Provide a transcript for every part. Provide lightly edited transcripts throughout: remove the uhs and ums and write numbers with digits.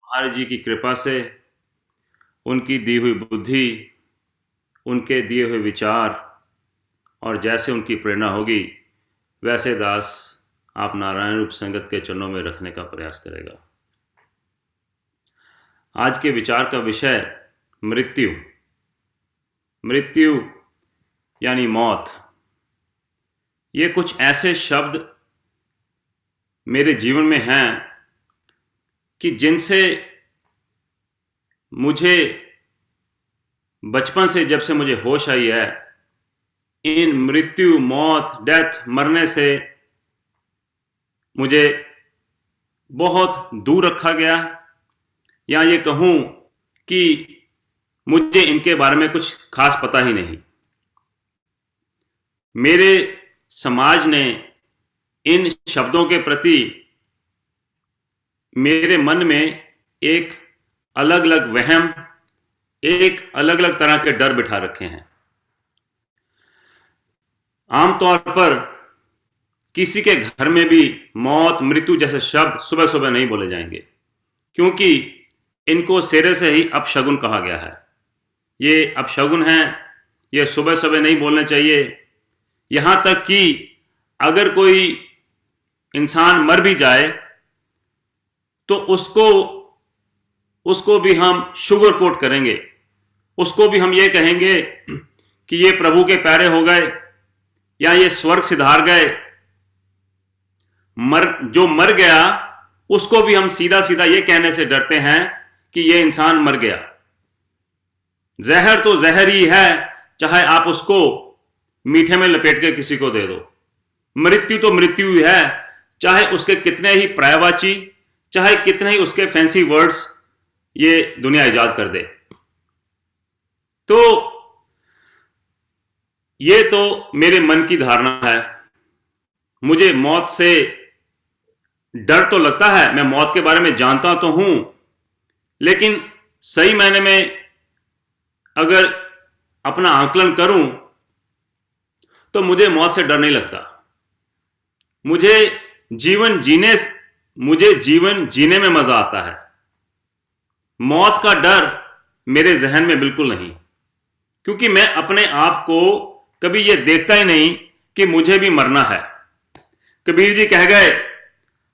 महाराज जी की कृपा से, उनकी दी हुई बुद्धि, उनके दिए हुए विचार और जैसे उनकी प्रेरणा होगी वैसे दास आप नारायण रूप संगत के चरणों में रखने का प्रयास करेगा। आज के विचार का विषय मृत्यु। मृत्यु यानी मौत। ये कुछ ऐसे शब्द मेरे जीवन में हैं कि जिनसे मुझे बचपन से, जब से मुझे होश आई है, इन मृत्यु, मौत, डेथ, मरने से मुझे बहुत दूर रखा गया, या ये कहूँ कि मुझे इनके बारे में कुछ खास पता ही नहीं। मेरे समाज ने इन शब्दों के प्रति मेरे मन में एक अलग अलग वहम, एक अलग अलग तरह के डर बिठा रखे हैं। आमतौर पर किसी के घर में भी मौत, मृत्यु जैसे शब्द सुबह सुबह नहीं बोले जाएंगे, क्योंकि इनको सिरे से ही अपशगुन कहा गया है। ये अपशगुन हैं, ये सुबह सुबह नहीं बोलने चाहिए। यहां तक कि अगर कोई इंसान मर भी जाए तो उसको भी हम शुगर कोट करेंगे, उसको भी हम ये कहेंगे कि ये प्रभु के प्यारे हो गए या ये स्वर्ग सिधार गए। जो मर गया उसको भी हम सीधा सीधा ये कहने से डरते हैं कि ये इंसान मर गया। जहर तो जहर ही है, चाहे आप उसको मीठे में लपेट के किसी को दे दो। मृत्यु तो मृत्यु ही है, चाहे उसके कितने ही पर्यायवाची, चाहे कितने ही उसके फैंसी वर्ड्स ये दुनिया इजाद कर दे। तो ये तो मेरे मन की धारणा है। मुझे मौत से डर तो लगता है, मैं मौत के बारे में जानता तो हूं, लेकिन सही मायने में अगर अपना आकलन करूं तो मुझे मौत से डर नहीं लगता। मुझे जीवन जीने में मजा आता है। मौत का डर मेरे जहन में बिल्कुल नहीं, क्योंकि मैं अपने आप को कभी यह देखता ही नहीं कि मुझे भी मरना है। कबीर जी कह गए,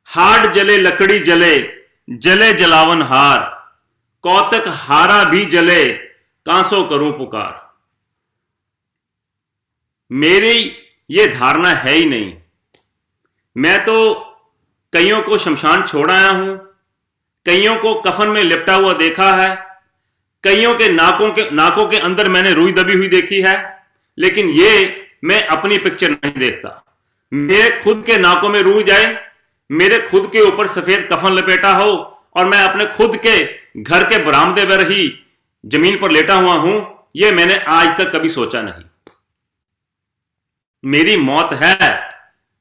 हाड जले लकड़ी जले, जले जलावन हार, कौतक हारा भी जले, कांसो करूं पुकार। मेरी ये धारणा है ही नहीं। मैं तो कईयों को शमशान छोड़ आया हूं, कईयों को कफन में लिपटा हुआ देखा है, कईयों के नाकों के अंदर मैंने रुई दबी हुई देखी है, लेकिन ये मैं अपनी पिक्चर नहीं देखता। मेरे खुद के नाकों में रुई जाए, मेरे खुद के ऊपर सफेद कफन लपेटा हो और मैं अपने खुद के घर के बरामदे पर ही जमीन पर लेटा हुआ हूं, यह मैंने आज तक कभी सोचा नहीं। मेरी मौत है,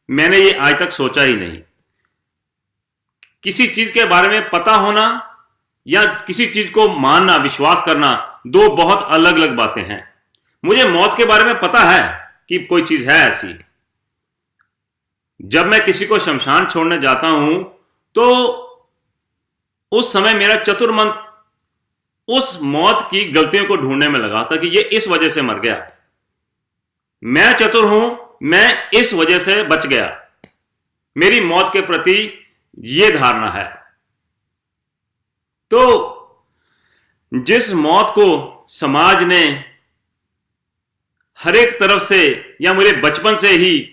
मैंने ये आज तक सोचा ही नहीं। किसी चीज के बारे में पता होना या किसी चीज को मानना, विश्वास करना, दो बहुत अलग अलग बातें हैं। मुझे मौत के बारे में पता है कि कोई चीज है ऐसी। जब मैं किसी को शमशान छोड़ने जाता हूं तो उस समय मेरा चतुर्मन उस मौत की गलतियों को ढूंढने में लगा था कि ये इस वजह से मर गया, मैं चतुर हूं, मैं इस वजह से बच गया। मेरी मौत के प्रति यह धारणा है। तो जिस मौत को समाज ने हर एक तरफ से, या मुझे बचपन से ही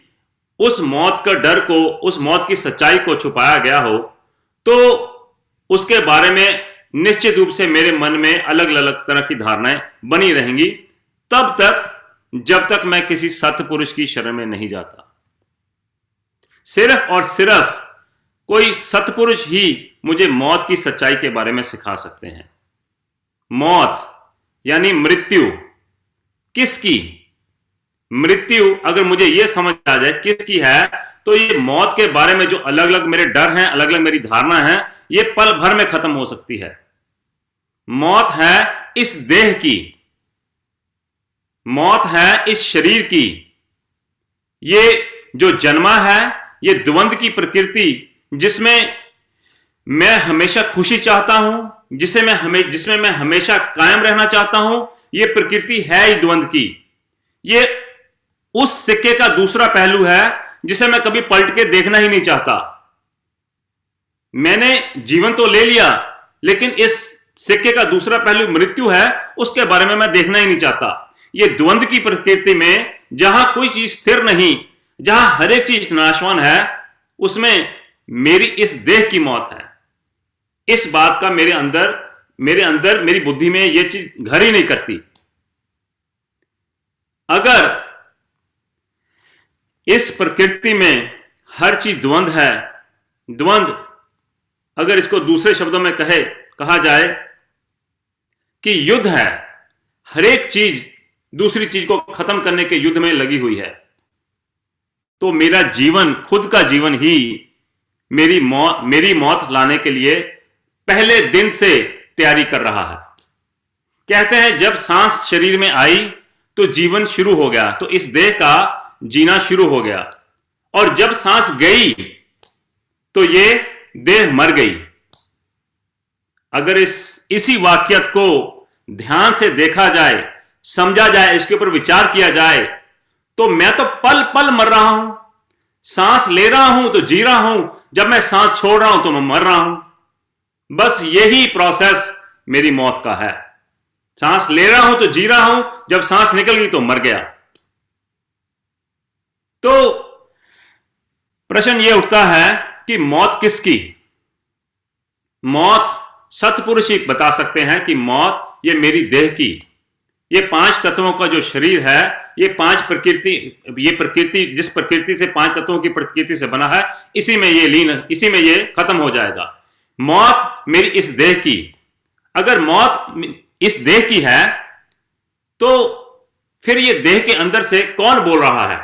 उस मौत का डर को, उस मौत की सच्चाई को छुपाया गया हो, तो उसके बारे में निश्चित रूप से मेरे मन में अलग अलग तरह की धारणाएं बनी रहेंगी, तब तक जब तक मैं किसी सत्पुरुष की शरण में नहीं जाता। सिर्फ और सिर्फ कोई सत्पुरुष ही मुझे मौत की सच्चाई के बारे में सिखा सकते हैं। मौत यानी मृत्यु किसकी? मृत्यु अगर मुझे यह समझ आ जाए किसकी है, तो ये मौत के बारे में जो अलग अलग मेरे डर हैं, अलग अलग मेरी धारणा है, ये पल भर में खत्म हो सकती है। मौत है इस देह की, मौत है इस शरीर की। ये जो जन्मा है, ये द्वंद की प्रकृति जिसमें मैं हमेशा खुशी चाहता हूं, जिसमें मैं हमेशा कायम रहना चाहता हूं। यह प्रकृति है ही द्वंद की। ये उस सिक्के का दूसरा पहलू है जिसे मैं कभी पलट के देखना ही नहीं चाहता। मैंने जीवन तो ले लिया, लेकिन इस सिक्के का दूसरा पहलू मृत्यु है, उसके बारे में मैं देखना ही नहीं चाहता। यह द्वंद की प्रकृति में, जहां कोई चीज स्थिर नहीं, जहां हर एक चीज नाशवान है, उसमें मेरी इस देह की मौत है। इस बात का मेरे अंदर मेरी बुद्धि में यह चीज घर ही नहीं करती। अगर इस प्रकृति में हर चीज द्वंद है, द्वंद अगर इसको दूसरे शब्दों में कहा जाए कि युद्ध है, हर एक चीज दूसरी चीज को खत्म करने के युद्ध में लगी हुई है, तो मेरा जीवन, खुद का जीवन ही मेरी मौत लाने के लिए पहले दिन से तैयारी कर रहा है। कहते हैं जब सांस शरीर में आई तो जीवन शुरू हो गया, तो इस देह का जीना शुरू हो गया, और जब सांस गई तो ये देह मर गई। अगर इसी वाक्यत को ध्यान से देखा जाए, समझा जाए, इसके ऊपर विचार किया जाए, तो मैं तो पल पल मर रहा हूं। सांस ले रहा हूं तो जी रहा हूं, जब मैं सांस छोड़ रहा हूं तो मैं मर रहा हूं। बस यही प्रोसेस मेरी मौत का है। सांस ले रहा हूं तो जी रहा हूं, जब सांस निकल गई तो मर गया। तो प्रश्न यह उठता है कि मौत किसकी? मौत सतपुरुष ही बता सकते हैं कि मौत ये मेरी देह की, ये 5 तत्वों का जो शरीर है, ये प्रकृति जिस प्रकृति से 5 तत्वों की प्रकृति से बना है, इसी में ये खत्म हो जाएगा। मौत मेरी इस देह की। अगर मौत इस देह की है तो फिर ये देह के अंदर से कौन बोल रहा है?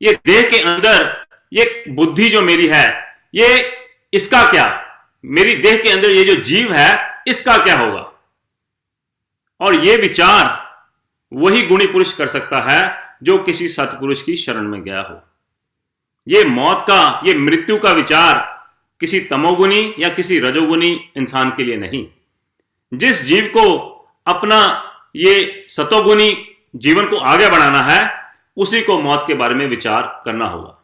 ये देह के अंदर ये बुद्धि जो मेरी है, ये इसका क्या? मेरी देह के अंदर ये जो जीव है, इसका क्या होगा? और ये विचार वही गुणी पुरुष कर सकता है जो किसी सतपुरुष की शरण में गया हो। ये मौत का, ये मृत्यु का विचार किसी तमोगुनी या किसी रजोगुनी इंसान के लिए नहीं। जिस जीव को अपना ये सतोगुनी जीवन को आगे बढ़ाना है, उसी को मौत के बारे में विचार करना होगा।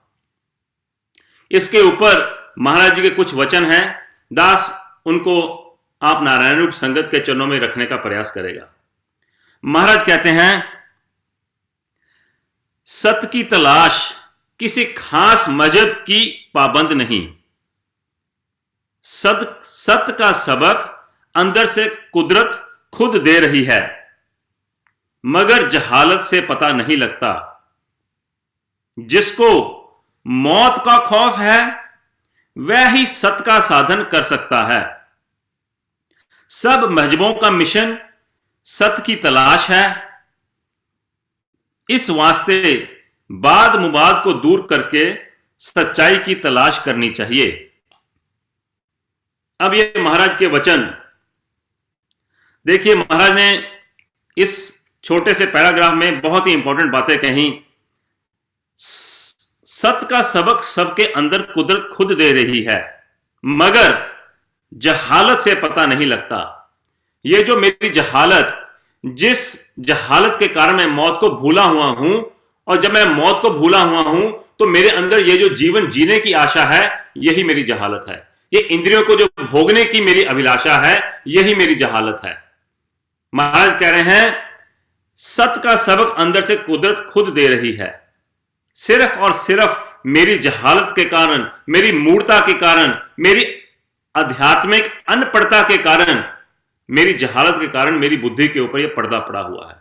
इसके ऊपर महाराज जी के कुछ वचन हैं, दास उनको आप नारायण रूप संगत के चरणों में रखने का प्रयास करेगा। महाराज कहते हैं, सत्य की तलाश किसी खास मजहब की पाबंद नहीं। सत्य का सबक अंदर से कुदरत खुद दे रही है, मगर जहालत से पता नहीं लगता। जिसको मौत का खौफ है, वह ही सत्य का साधन कर सकता है। सब मजहबों का मिशन सत्य की तलाश है। इस वास्ते वाद मुवाद को दूर करके सच्चाई की तलाश करनी चाहिए। अब ये महाराज के वचन देखिए, महाराज ने इस छोटे से पैराग्राफ में बहुत ही इंपॉर्टेंट बातें कही। सत्य का सबक सबके अंदर कुदरत खुद दे रही है, मगर जहालत से पता नहीं लगता। ये जो मेरी जहालत, जिस जहालत के कारण मैं मौत को भूला हुआ हूं, और जब मैं मौत को भूला हुआ हूं तो मेरे अंदर ये जो जीवन जीने की आशा है, यही मेरी जहालत है। ये इंद्रियों को जो भोगने की मेरी अभिलाषा है, यही मेरी जहालत है। महाराज कह रहे हैं, सत्य का सबक अंदर से कुदरत खुद दे रही है। सिर्फ और सिर्फ मेरी जहालत के कारण, मेरी मूर्खता के कारण, मेरी आध्यात्मिक अनपढ़ता के कारण, मेरी जहालत के कारण मेरी बुद्धि के ऊपर यह पर्दा पड़ा हुआ है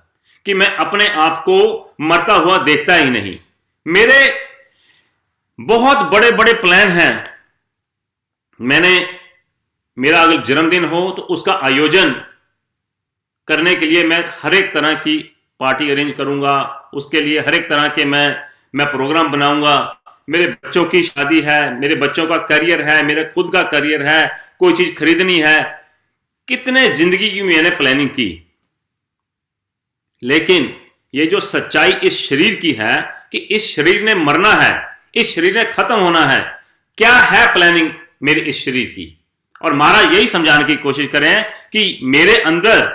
कि मैं अपने आप को मरता हुआ देखता ही नहीं। मेरे बहुत बड़े बड़े प्लान हैं। मेरा अगर जन्मदिन हो तो उसका आयोजन करने के लिए मैं हर एक तरह की पार्टी अरेंज करूंगा, उसके लिए हर एक तरह के मैं प्रोग्राम बनाऊंगा। मेरे बच्चों की शादी है, मेरे बच्चों का करियर है, मेरे खुद का करियर है, कोई चीज खरीदनी है, कितने जिंदगी की मैंने प्लानिंग की। लेकिन ये जो सच्चाई इस शरीर की है कि इस शरीर ने मरना है, इस शरीर ने खत्म होना है, क्या है प्लानिंग मेरे इस शरीर की? और महाराज यही समझाने की कोशिश करें कि मेरे अंदर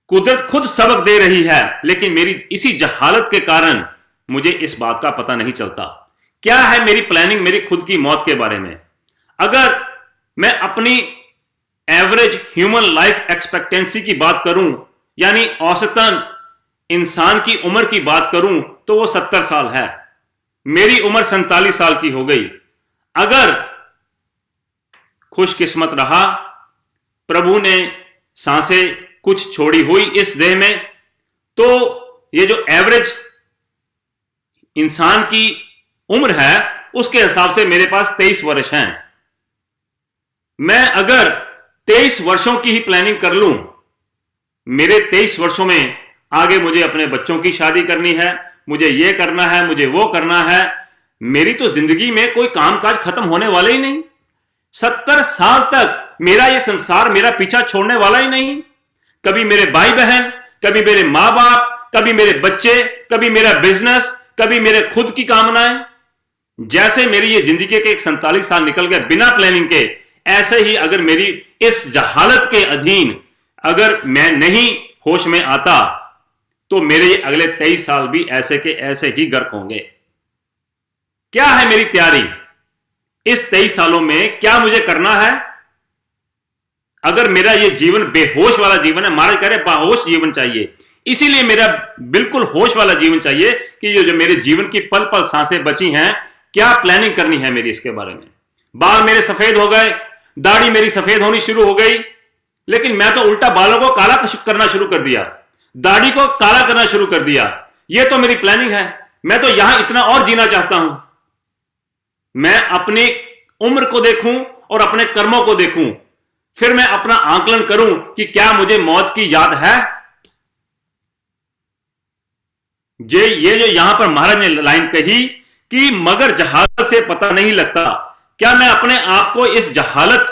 कुदरत खुद सबक दे रही है, लेकिन मेरी इसी जहालत के कारण मुझे इस बात का पता नहीं चलता। क्या है मेरी प्लानिंग मेरी खुद की मौत के बारे में? अगर मैं अपनी एवरेज ह्यूमन लाइफ एक्सपेक्टेंसी की बात करूं, यानी औसतन इंसान की उम्र की बात करूं, तो वो 70 साल है। मेरी उम्र 47 साल की हो गई। अगर खुशकिस्मत रहा, प्रभु ने सांसें कुछ छोड़ी हुई इस देह में, तो ये जो एवरेज इंसान की उम्र है उसके हिसाब से मेरे पास 23 वर्ष हैं। मैं अगर 23 वर्षों की ही प्लानिंग कर लूं, मेरे 23 वर्षों में आगे मुझे अपने बच्चों की शादी करनी है, मुझे ये करना है, मुझे वो करना है, मेरी तो जिंदगी में कोई कामकाज खत्म होने वाला ही नहीं। 70 साल तक मेरा ये संसार मेरा पीछा छोड़ने वाला ही नहीं। कभी मेरे भाई बहन, कभी मेरे मां बाप, कभी मेरे बच्चे, कभी मेरा बिजनेस, कभी मेरे खुद की कामनाएं। जैसे मेरी ये जिंदगी के 47 साल निकल गए बिना प्लानिंग के, ऐसे ही अगर मेरी इस जहालत के अधीन अगर मैं नहीं होश में आता, तो मेरे ये अगले 23 साल भी ऐसे के ऐसे ही गर्क होंगे। क्या है मेरी तैयारी इस 23 सालों में? क्या मुझे करना है? अगर मेरा ये जीवन बेहोश वाला जीवन है, महाराज कह रहे बाहोश जीवन चाहिए, इसीलिए मेरा बिल्कुल होश वाला जीवन चाहिए कि ये जो मेरे जीवन की पल पल सांसें बची हैं, क्या प्लानिंग करनी है मेरी इसके बारे में। बाल मेरे सफेद हो गए, दाढ़ी मेरी सफेद होनी शुरू हो गई, लेकिन मैं तो उल्टा बालों को काला करना शुरू कर दिया, दाढ़ी को काला करना शुरू कर दिया। यह तो मेरी प्लानिंग है। मैं तो यहां इतना और जीना चाहता हूं। मैं अपनी उम्र को देखूं और अपने कर्मों को देखूं, फिर मैं अपना आकलन करूं कि क्या मुझे मौत की याद है। ये जो यहां पर महाराज ने लाइन कही कि मगर जहालत से पता नहीं लगता, क्या मैं अपने आप को इस जहालत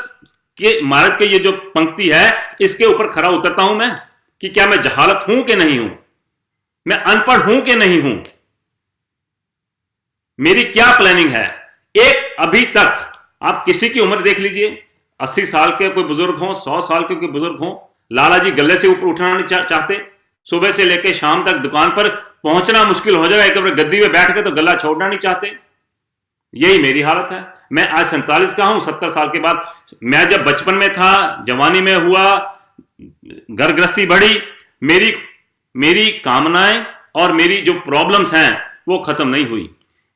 के, महाराज के ये जो पंक्ति है इसके ऊपर खरा उतरता हूं मैं, कि क्या मैं जहालत हूं कि नहीं हूं, मैं अनपढ़ हूं कि नहीं हूं, मेरी क्या प्लानिंग है। एक अभी तक आप किसी की उम्र देख लीजिए, 80 साल के कोई बुजुर्ग हो, 100 साल के कोई बुजुर्ग हो, लाला जी गले से ऊपर उठना नहीं चाहते, सुबह से लेकर शाम तक दुकान पर पहुंचना मुश्किल हो जाएगा, एक बार गद्दी में बैठ के तो गला छोड़ना नहीं चाहते। यही मेरी हालत है। मैं आज 47 का हूं, 70 साल के बाद। मैं जब बचपन में था, जवानी में हुआ, घर गृहस्थी बढ़ी, मेरी कामनाएं और मेरी जो प्रॉब्लम्स हैं वो खत्म नहीं हुई।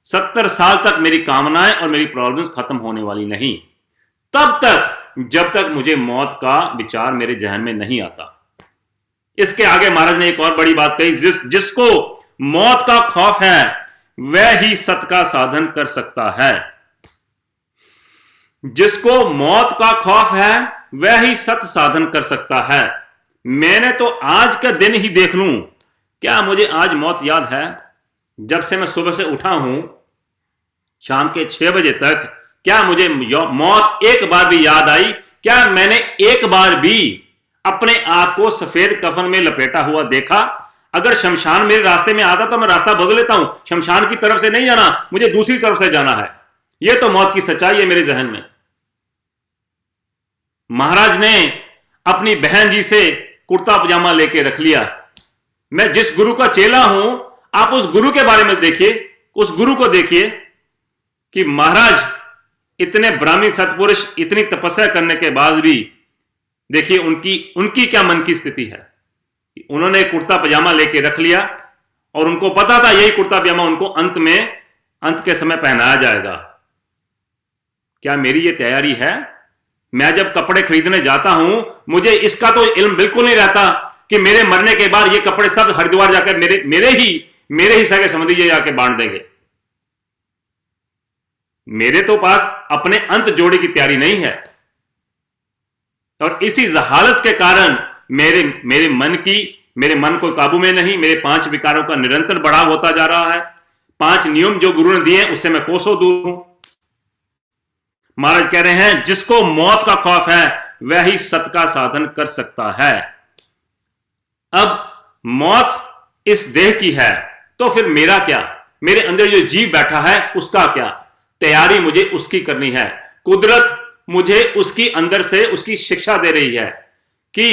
70 साल तक मेरी कामनाएं और मेरी प्रॉब्लम्स खत्म होने वाली नहीं, तब तक जब तक मुझे मौत का विचार मेरे जहन में नहीं आता। इसके आगे महाराज ने एक और बड़ी बात कही, जिसको मौत का खौफ है वह ही सत का साधन कर सकता है। जिसको मौत का खौफ है वह ही सत साधन कर सकता है। मैंने तो आज का दिन ही देख लूं, क्या मुझे आज मौत याद है? जब से मैं सुबह से उठा हूं शाम के 6 बजे तक, क्या मुझे मौत एक बार भी याद आई? क्या मैंने एक बार भी अपने आप को सफेद कफन में लपेटा हुआ देखा? अगर शमशान मेरे रास्ते में आता तो मैं रास्ता बदल लेता हूं, शमशान की तरफ से नहीं जाना, मुझे दूसरी तरफ से जाना है। यह तो मौत की सच्चाई है मेरे जहन में। महाराज ने अपनी बहन जी से कुर्ता पजामा लेके रख लिया। मैं जिस गुरु का चेला हूं, आप उस गुरु के बारे में देखिए, उस गुरु को देखिए कि महाराज इतने ब्राह्मणी सत्पुरुष, इतनी तपस्या करने के बाद भी देखिए उनकी क्या मन की स्थिति है। उन्होंने कुर्ता पजामा लेके रख लिया और उनको पता था यही कुर्ता पजामा उनको अंत के समय पहनाया जाएगा। क्या मेरी ये तैयारी है? मैं जब कपड़े खरीदने जाता हूं, मुझे इसका तो इल्म बिल्कुल नहीं रहता कि मेरे मरने के बाद ये कपड़े सब हरिद्वार जाकर मेरे ही सगे समझिए जाके बांट देंगे। मेरे तो पास अपने अंत जोड़ी की तैयारी नहीं है, और इसी जहालत के कारण मेरे मन को काबू में नहीं, मेरे 5 विकारों का निरंतर बढ़ाव होता जा रहा है। 5 नियम जो गुरु ने दिए उससे मैं कोसों दूर हूं। महाराज कह रहे हैं जिसको मौत का खौफ है वह ही सत का साधन कर सकता है। अब मौत इस देह की है, तो फिर मेरा क्या? मेरे अंदर जो जीव बैठा है उसका क्या? तैयारी मुझे उसकी करनी है। कुदरत मुझे उसकी अंदर से उसकी शिक्षा दे रही है कि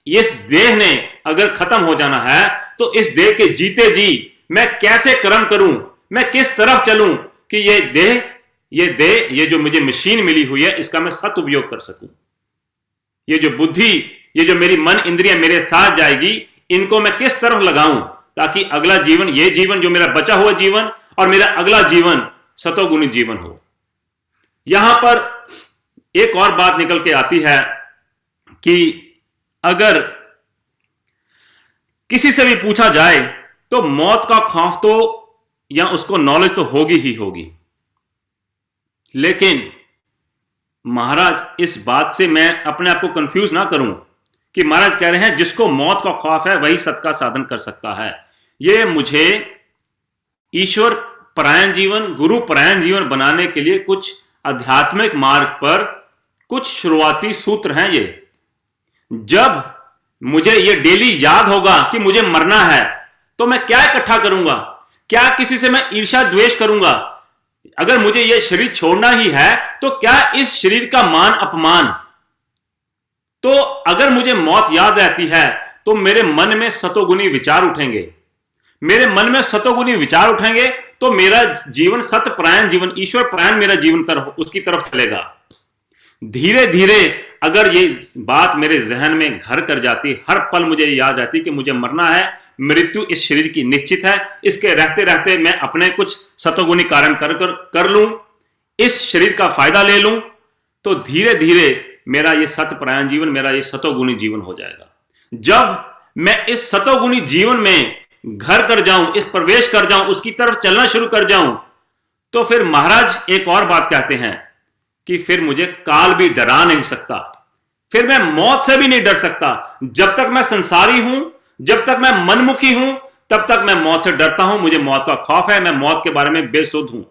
इस देह ने अगर खत्म हो जाना है तो इस देह के जीते जी मैं कैसे कर्म करूं, मैं किस तरफ चलूं कि ये जो मुझे मशीन मिली हुई है इसका मैं सदुपयोग कर सकूं। ये जो बुद्धि, ये जो मेरी मन इंद्रियां मेरे साथ जाएगी, इनको मैं किस तरफ लगाऊं ताकि अगला जीवन, ये जीवन जो मेरा बचा हुआ जीवन और मेरा अगला जीवन सतोगुणी जीवन हो। यहां पर एक और बात निकल के आती है कि अगर किसी से भी पूछा जाए तो मौत का खौफ तो या उसको नॉलेज तो होगी ही होगी, लेकिन महाराज इस बात से मैं अपने आप को कंफ्यूज ना करूं कि महाराज कह रहे हैं जिसको मौत का खौफ है वही सत का साधन कर सकता है। ये मुझे ईश्वर परायण जीवन, गुरु परायण जीवन बनाने के लिए कुछ आध्यात्मिक मार्ग पर कुछ शुरुआती सूत्र हैं। ये जब मुझे ये डेली याद होगा कि मुझे मरना है तो मैं क्या इकट्ठा करूंगा, क्या किसी से मैं ईर्ष्या द्वेष करूंगा। अगर मुझे ये शरीर छोड़ना ही है तो क्या इस शरीर का मान अपमान। तो अगर मुझे मौत याद रहती है तो मेरे मन में सतोगुणी विचार उठेंगे, मेरे मन में सतोगुणी विचार उठेंगे तो मेरा जीवन सत्य परायण जीवन, ईश्वर परायण मेरा जीवन उसकी तरफ चलेगा। धीरे धीरे अगर ये बात मेरे जहन में घर कर जाती, हर पल मुझे याद रहती कि मुझे मरना है, मृत्यु इस शरीर की निश्चित है, इसके रहते रहते मैं अपने कुछ सतोगुणी कार्य कर लूं, इस शरीर का फायदा ले लूं, तो धीरे धीरे मेरा ये सतपरायण जीवन, मेरा ये सतोगुणी जीवन हो जाएगा। जब मैं इस सतोगुणी जीवन में घर कर जाऊं, इस प्रवेश कर जाऊं, उसकी तरफ चलना शुरू कर जाऊं, तो फिर महाराज एक और बात कहते हैं कि फिर मुझे काल भी डरा नहीं सकता, फिर मैं मौत से भी नहीं डर सकता। जब तक मैं संसारी हूं, जब तक मैं मनमुखी हूं, तब तक मैं मौत से डरता हूं, मुझे मौत का खौफ है, मैं मौत के बारे में बेसुध हूं।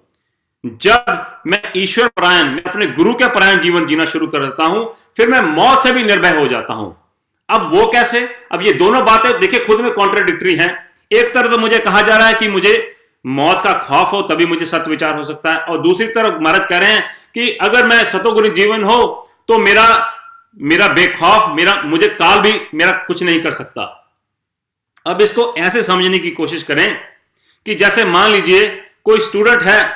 जब मैं ईश्वर परायण, मैं अपने गुरु के परायण जीवन जीना शुरू कर देता हूं, फिर मैं मौत से भी निर्भय हो जाता हूं। अब वो कैसे? अब ये दोनों बातें देखिए खुद में कॉन्ट्राडिक्टरी हैं। एक तरफ तो मुझे कहा जा रहा है कि मुझे मौत का खौफ हो तभी मुझे सत्य विचार हो सकता है, और दूसरी तरफ महाराज कह रहे हैं कि अगर मैं सतोगुणी जीवन हो तो मेरा बेखौफ, मुझे काल भी मेरा कुछ नहीं कर सकता। अब इसको ऐसे समझने की कोशिश करें कि जैसे मान लीजिए कोई स्टूडेंट है,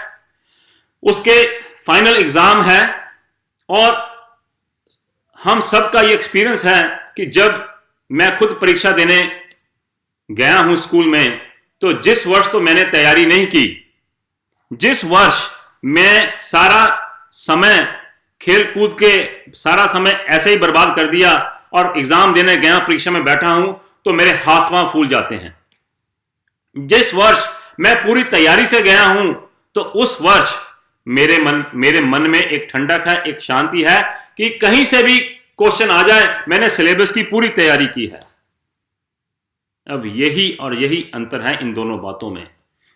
उसके फाइनल एग्जाम है, और हम सबका ये एक्सपीरियंस है कि जब मैं खुद परीक्षा देने गया हूं स्कूल में, तो जिस वर्ष तो मैंने तैयारी नहीं की, जिस वर्ष मैं सारा समय खेल कूद के सारा समय ऐसे ही बर्बाद कर दिया और एग्जाम देने गया, परीक्षा में बैठा हूं, तो मेरे हाथ पांव फूल जाते हैं। जिस वर्ष मैं पूरी तैयारी से गया हूं, तो उस वर्ष मेरे मन में एक ठंडक है, एक शांति है कि कहीं से भी क्वेश्चन आ जाए, मैंने सिलेबस की पूरी तैयारी की है। अब यही अंतर है इन दोनों बातों में।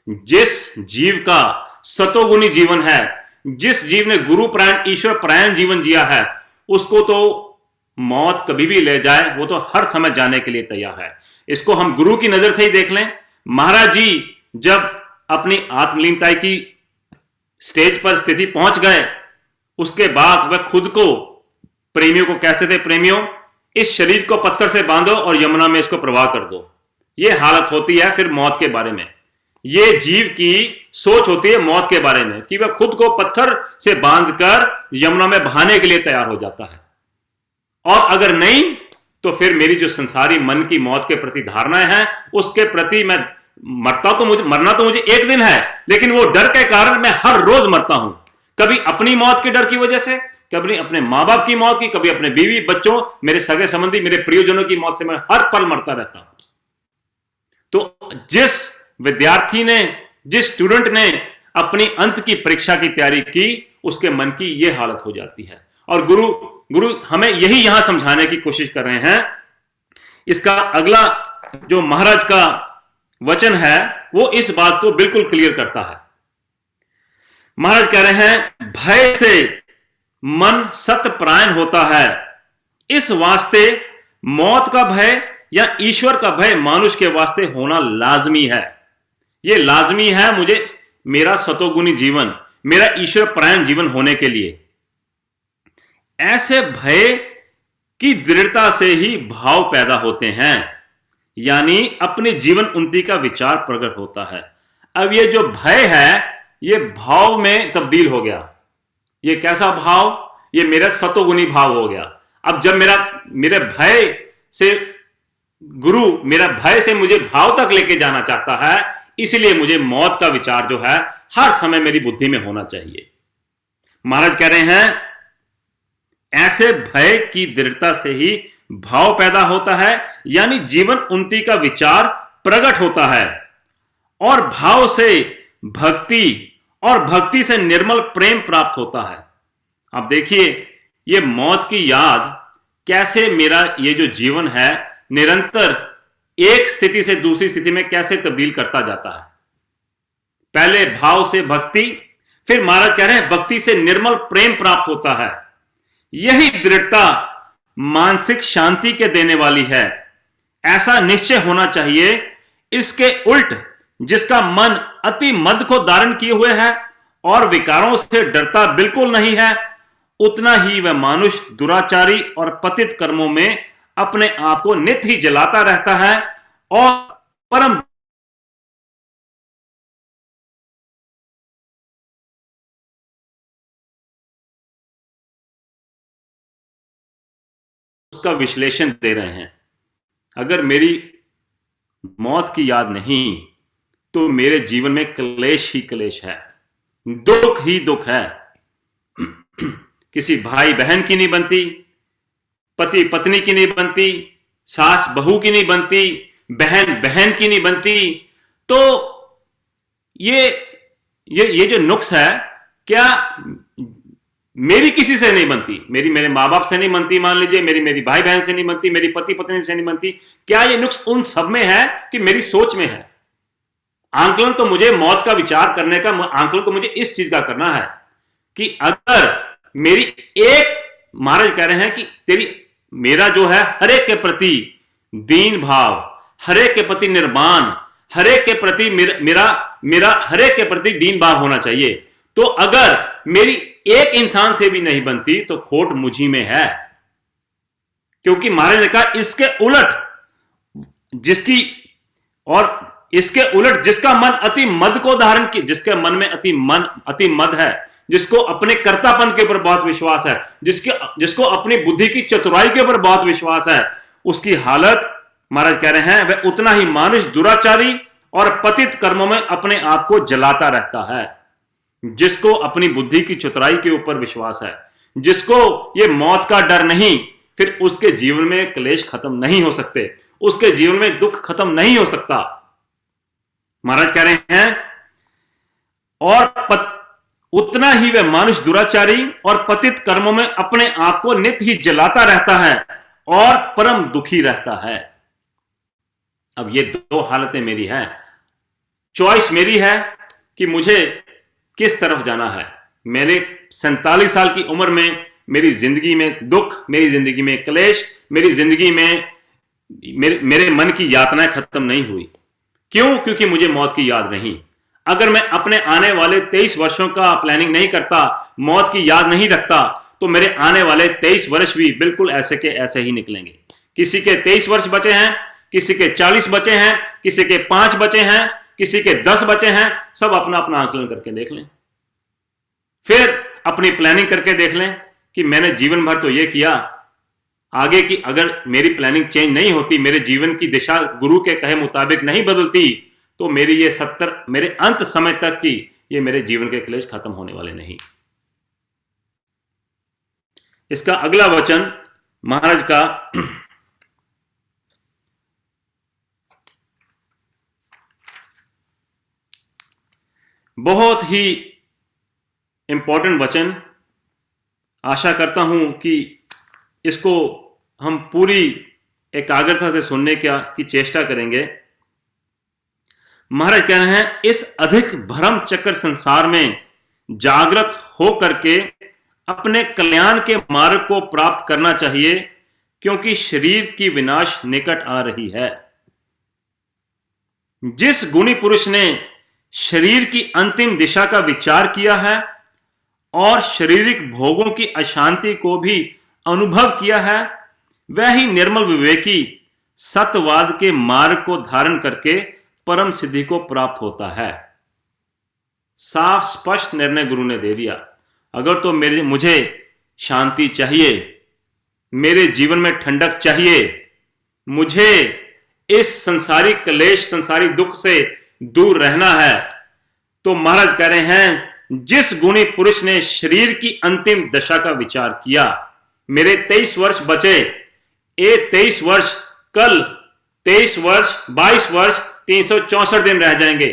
जिस जीव का सतोगुणी जीवन है, जिस जीव ने गुरु परायण ईश्वर परायण जीवन जिया है, उसको तो मौत कभी भी ले जाए वो तो हर समय जाने के लिए तैयार है। इसको हम गुरु की नजर से ही देख लें। महाराज जी जब अपनी आत्मलीनता की स्टेज पर स्थिति पहुंच गए, उसके बाद वह खुद को प्रेमियों को कहते थे, प्रेमियों इस शरीर को पत्थर से बांधो और यमुना में इसको प्रवाह कर दो। यह हालत होती है फिर मौत के बारे में। यह जीव की सोच होती है मौत के बारे में कि वह खुद को पत्थर से बांधकर यमुना में बहाने के लिए तैयार हो जाता है। और अगर नहीं तो फिर मेरी जो संसारी मन की मौत के प्रति धारणाएं हैं, उसके प्रति मैं मरना तो मुझे एक दिन है, लेकिन वो डर के कारण मैं हर रोज मरता हूं। कभी अपनी मौत के डर की वजह से, कभी अपने मां बाप की मौत की, कभी अपने बीवी बच्चों, मेरे सगे संबंधी, मेरे प्रियजनों की मौत से मैं हर पल मरता रहता हूं। तो जिस विद्यार्थी ने, जिस स्टूडेंट ने अपनी अंत की परीक्षा की तैयारी की, उसके मन की यह हालत हो जाती है। और गुरु हमें यही यहां समझाने की कोशिश कर रहे हैं। इसका अगला जो महाराज का वचन है वो इस बात को बिल्कुल क्लियर करता है। महाराज कह रहे हैं, भय से मन सतपरायण होता है, इस वास्ते मौत का भय या ईश्वर का भय मानुष के वास्ते होना लाजमी है। यह लाजमी है मुझे मेरा सतोगुणी जीवन, मेरा ईश्वर परायण जीवन होने के लिए। ऐसे भय की दृढ़ता से ही भाव पैदा होते हैं, यानी अपने जीवन उन्नति का विचार प्रकट होता है। अब ये जो भय है, ये भाव में तब्दील हो गया। ये कैसा भाव? ये मेरा सतोगुणी भाव हो गया। अब जब मेरे भय से गुरु मेरा भय से मुझे भाव तक लेके जाना चाहता है, इसलिए मुझे मौत का विचार जो है हर समय मेरी बुद्धि में होना चाहिए। महाराज कह रहे हैं, ऐसे भय की दृढ़ता से ही भाव पैदा होता है, यानी जीवन उन्नति का विचार प्रकट होता है, और भाव से भक्ति, और भक्ति से निर्मल प्रेम प्राप्त होता है। अब देखिए, ये मौत की याद कैसे मेरा ये जो जीवन है निरंतर एक स्थिति से दूसरी स्थिति में कैसे तब्दील करता जाता है। पहले भाव से भक्ति, फिर महाराज कह रहे हैं भक्ति से निर्मल प्रेम प्राप्त होता है। यही दृढ़ता मानसिक शांति के देने वाली है। ऐसा निश्चय होना चाहिए। इसके उल्ट जिसका मन अति मद को धारण किए हुए है और विकारों से डरता बिल्कुल नहीं है, उतना ही वह मनुष्य दुराचारी और पतित कर्मों में अपने आप को नित्य ही जलाता रहता है और परम उसका विश्लेषण दे रहे हैं। अगर मेरी मौत की याद नहीं तो मेरे जीवन में क्लेश ही क्लेश है, दुख ही दुख है। किसी भाई बहन की नहीं बनती, पति पत्नी की नहीं बनती, सास बहू की नहीं बनती, बहन बहन की नहीं बनती। तो ये जो नुक्स है, क्या मेरी किसी से नहीं बनती? मेरे माँ बाप से नहीं बनती, मान लीजिए मेरी भाई बहन से नहीं बनती, मेरी पति पत्नी से नहीं बनती। क्या ये नुक्स उन सब में है कि मेरी सोच में है? आंकलन तो मुझे मौत का विचार करने का, आंकलन तो मुझे इस चीज का करना है कि अगर मेरी एक, महाराज कह रहे हैं कि मेरा जो है हरेक के प्रति दीन भाव, हरेक के प्रति निर्माण, हरेक के प्रति मेरा हरेक के प्रति दीन भाव होना चाहिए। तो अगर मेरी एक इंसान से भी नहीं बनती तो खोट मुझी में है। क्योंकि महाराज ने कहा इसके उलट जिसका मन अति मद को धारण की, जिसके मन में अति मद है, जिसको अपने कर्तापन के ऊपर बहुत विश्वास है, जिसको अपनी बुद्धि की चतुराई के ऊपर बहुत विश्वास है, उसकी हालत महाराज कह रहे हैं वह उतना ही मानुष दुराचारी और पतित कर्मों में अपने आप को जलाता रहता है। जिसको अपनी बुद्धि की चतुराई के ऊपर विश्वास है, जिसको ये मौत का डर नहीं, फिर उसके जीवन में क्लेश खत्म नहीं हो सकते, उसके जीवन में दुख खत्म नहीं हो सकता। महाराज कह रहे हैं और उतना ही वह मनुष्य दुराचारी और पतित कर्मों में अपने आप को नित्य ही जलाता रहता है और परम दुखी रहता है। अब ये दो हालतें मेरी हैं, चॉइस मेरी है कि मुझे किस तरफ जाना है। मैंने 47 साल की उम्र में मेरी जिंदगी में दुख, मेरी जिंदगी में क्लेश, मेरी जिंदगी में मेरे मन की यातनाएं खत्म नहीं हुई। क्यों? क्योंकि मुझे मौत की याद नहीं। अगर मैं अपने आने वाले 23 वर्षों का प्लानिंग नहीं करता, मौत की याद नहीं रखता, तो मेरे आने वाले 23 वर्ष भी बिल्कुल ऐसे के ऐसे ही निकलेंगे। किसी के 23 वर्ष बचे हैं, किसी के 40 बचे हैं, किसी के 5 बचे हैं, किसी के 10 बचे हैं। सब अपना अपना आकलन करके देख लें, फिर अपनी प्लानिंग करके देख लें कि मैंने जीवन भर तो ये किया, आगे की अगर मेरी प्लानिंग चेंज नहीं होती, मेरे जीवन की दिशा गुरु के कहे मुताबिक नहीं बदलती, तो मेरी ये 70 मेरे अंत समय तक की ये मेरे जीवन के क्लेश खत्म होने वाले नहीं। इसका अगला वचन महाराज का बहुत ही इंपॉर्टेंट वचन, आशा करता हूं कि इसको हम पूरी एकाग्रता से सुनने की चेष्टा करेंगे। महाराज कह रहे हैं इस अधिक भ्रम चक्र संसार में जागृत हो करके अपने कल्याण के मार्ग को प्राप्त करना चाहिए, क्योंकि शरीर की विनाश निकट आ रही है। जिस गुणी पुरुष ने शरीर की अंतिम दिशा का विचार किया है और शारीरिक भोगों की अशांति को भी अनुभव किया है, वह ही निर्मल विवेकी सत्यवाद के मार्ग को धारण करके परम सिद्धि को प्राप्त होता है। साफ स्पष्ट निर्णय गुरु ने दे दिया। अगर तो मुझे शांति चाहिए, मेरे जीवन में ठंडक चाहिए, मुझे इस संसारिक क्लेश, संसारी दुख से दूर रहना है, तो महाराज कह रहे हैं जिस गुणी पुरुष ने शरीर की अंतिम दशा का विचार किया, मेरे 23 वर्ष बचे, ये 23 वर्ष कल 23 वर्ष 22 वर्ष 364 दिन रह जाएंगे,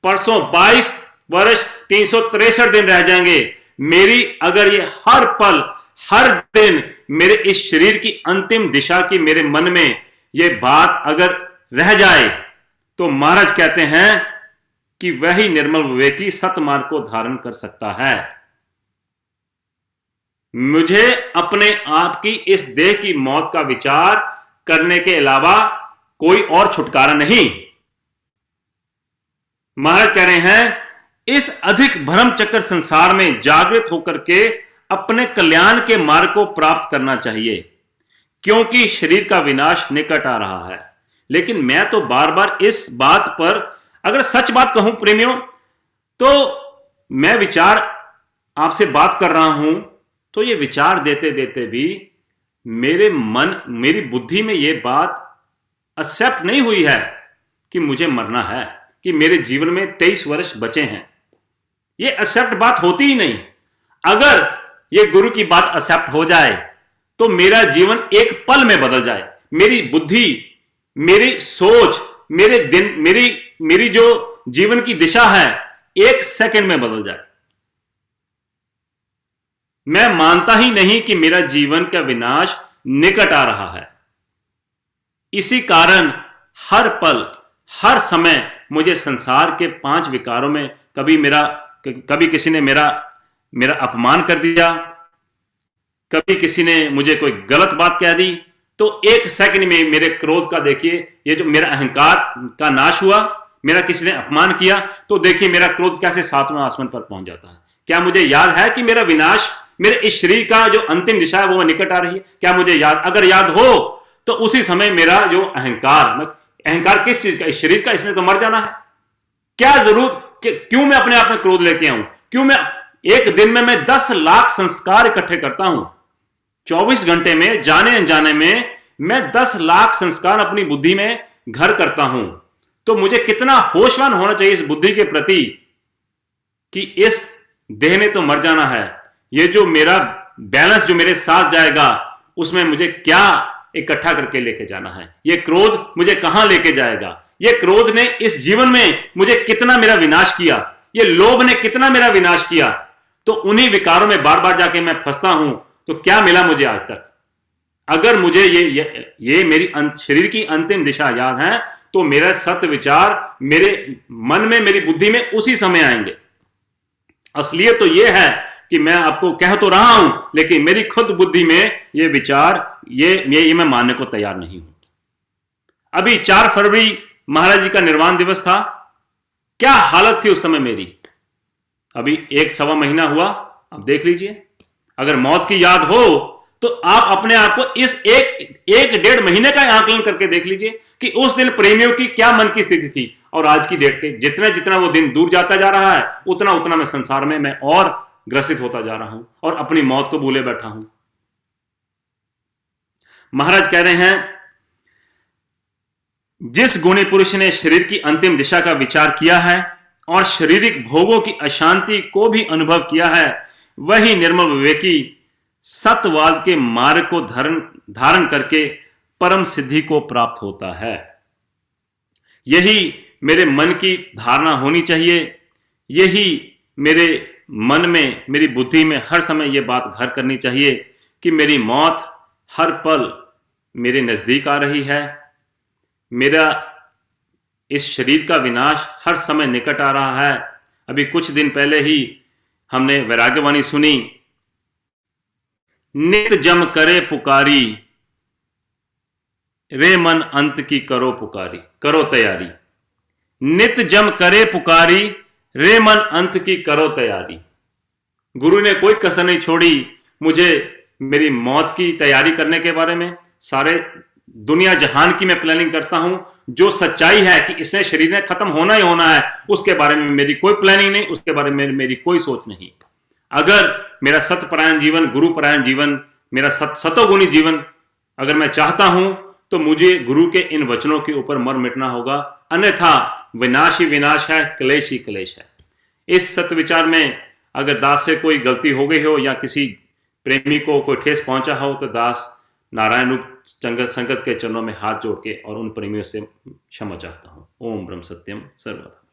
परसों 22 वर्ष 363 दिन रह जाएंगे। मेरी अगर ये हर पल हर दिन मेरे इस शरीर की अंतिम दिशा की मेरे मन में ये बात अगर रह जाए, तो महाराज कहते हैं कि वही निर्मल विवेकी सतमार्ग को धारण कर सकता है। मुझे अपने आप की इस देह की मौत का विचार करने के अलावा कोई और छुटकारा नहीं। महाराज कह रहे हैं इस अधिक भ्रम चक्र संसार में जागृत होकर के अपने कल्याण के मार्ग को प्राप्त करना चाहिए, क्योंकि शरीर का विनाश निकट आ रहा है। लेकिन मैं तो बार बार इस बात पर, अगर सच बात कहूं प्रेमियों, तो मैं विचार आपसे बात कर रहा हूं, तो ये विचार देते देते भी मेरे मन, मेरी बुद्धि में ये बात एक्सेप्ट नहीं हुई है कि मुझे मरना है, कि मेरे जीवन में 23 वर्ष बचे हैं। ये एक्सेप्ट बात होती ही नहीं। अगर ये गुरु की बात एक्सेप्ट हो जाए तो मेरा जीवन एक पल में बदल जाए, मेरी बुद्धि, मेरी सोच, मेरे दिन, मेरी जो जीवन की दिशा है एक सेकंड में बदल जाए। मैं मानता ही नहीं कि मेरा जीवन का विनाश निकट आ रहा है। इसी कारण हर पल हर समय मुझे संसार के 5 विकारों में कभी किसी ने मेरा अपमान कर दिया, कभी किसी ने मुझे कोई गलत बात कह दी, तो एक सेकंड में मेरे क्रोध का देखिए, ये जो मेरा अहंकार का नाश हुआ, मेरा किसी ने अपमान किया तो देखिए मेरा क्रोध कैसे 7वें आसमान पर पहुंच जाता है। क्या मुझे याद है कि मेरा विनाश, मेरे इस शरीर का जो अंतिम दिशा है वो निकट आ रही है? क्या मुझे याद? अगर याद हो तो उसी समय मेरा जो अहंकार किस चीज का? इस शरीर का, इसने तो मर जाना है। क्या जरूरत, क्यों मैं अपने आप में क्रोध लेके आऊं? क्यों मैं एक दिन में मैं 10 लाख संस्कार इकट्ठे करता हूं? 24 घंटे में जाने अनजाने में मैं 10 लाख संस्कार अपनी बुद्धि में घर करता हूं। तो मुझे कितना होशवान होना चाहिए इस बुद्धि के प्रति कि इस देह ने तो मर जाना है, ये जो मेरा बैलेंस जो मेरे साथ जाएगा उसमें मुझे क्या इकट्ठा करके लेके जाना है, ये क्रोध मुझे कहां लेके जाएगा, ये क्रोध ने इस जीवन में मुझे कितना मेरा विनाश किया, ये लोभ ने कितना मेरा विनाश किया। तो उन्हीं विकारों में बार बार जाके मैं फंसता हूं, तो क्या मिला मुझे आज तक? अगर मुझे ये मेरी शरीर की अंतिम दिशा याद है तो मेरा सत्य विचार मेरे मन में, मेरी बुद्धि में उसी समय आएंगे। असलियत तो ये है कि मैं आपको कह तो रहा हूं, लेकिन मेरी खुद बुद्धि में ये विचार ये मैं मानने को तैयार नहीं हूं। अभी 4 फरवरी महाराज जी का निर्वाण दिवस था। क्या हालत थी उस समय मेरी? अभी 1-1.25 महीना हुआ। अब देख लीजिए, अगर मौत की याद हो तो आप अपने आप को इस 1-1.5 महीने का आकलन करके देख लीजिए कि उस दिन प्रेमियों की क्या मन की स्थिति थी और आज की डेट के जितना जितना वो दिन दूर जाता जा रहा है उतना उतना मैं संसार में मैं और ग्रसित होता जा रहा हूं और अपनी मौत को भूले बैठा हूं। महाराज कह रहे हैं जिस गुणी पुरुष ने शरीर की अंतिम दिशा का विचार किया है और शारीरिक भोगों की अशांति को भी अनुभव किया है, वही निर्मल विवेकी सत्यवाद के मार्ग को धारण करके परम सिद्धि को प्राप्त होता है। यही मेरे मन की धारणा होनी चाहिए, यही मेरे मन में, मेरी बुद्धि में हर समय यह बात घर करनी चाहिए कि मेरी मौत हर पल मेरे नजदीक आ रही है, मेरा इस शरीर का विनाश हर समय निकट आ रहा है। अभी कुछ दिन पहले ही हमने वैराग्यवाणी सुनी, नित जम करे पुकारी, रे मन अंत की करो पुकारी, करो तैयारी। नित जम करे पुकारी, रे मन अंत की करो तैयारी। गुरु ने कोई कसर नहीं छोड़ी मुझे मेरी मौत की तैयारी करने के बारे में। सारे दुनिया जहान की मैं प्लानिंग करता हूं। जो सच्चाई है कि इसने शरीर ने खत्म होना ही होना है, उसके बारे में मेरी कोई प्लानिंग नहीं, उसके बारे में मेरी कोई सोच नहीं। अगर मेरा सत्यपरायण जीवन, गुरुपरायण जीवन, मेरा सतोगुणी जीवन अगर मैं चाहता हूं तो मुझे गुरु के इन वचनों के ऊपर मर मिटना होगा, अन्यथा विनाश ही विनाश है, क्लेश ही क्लेश है। इस सत्य विचार में अगर दास से कोई गलती हो गई हो या किसी प्रेमी को कोई ठेस पहुंचा हो तो दास नारायण रूप संगत के चरणों में हाथ जोड़ के और उन प्रेमियों से क्षमा चाहता हूं। ओम ब्रह्म सत्यम सर्वदा।